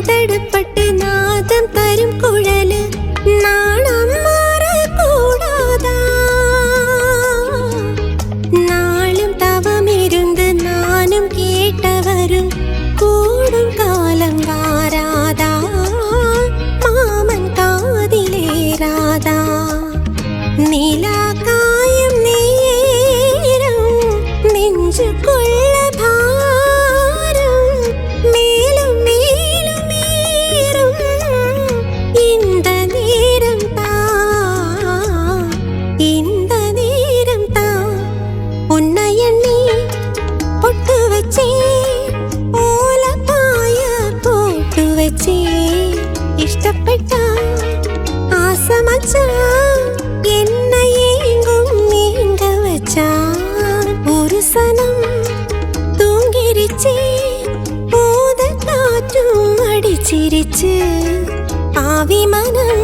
തടപെട്ട് നാദം തരും കുഴല് നാണം മാറക്കൂടാതാ നാളും തവമിരുന്ന് നാനും കേട്ടവരും കൂടും കാലം വാരാതാ മാമൻ കാതിലേറാതാ നീലാകായം നേരം നെഞ്ചുകൊള്ള ഭാരം മേലും മേലും മേറും இந்த நேரம் தான் உன்னை எண்ணி பொட்டு வச்சே ஓலப்பாய போட்டு வச்சே இஷ்டப்பட்டா ஆசை மச்சான் என்னை ஏங்கும் ஏங்க வச்சான் ஒரு சனம் தூங்கிருச்சே போத காற்றும் அடிச்சிருச்சு பாவி மனம்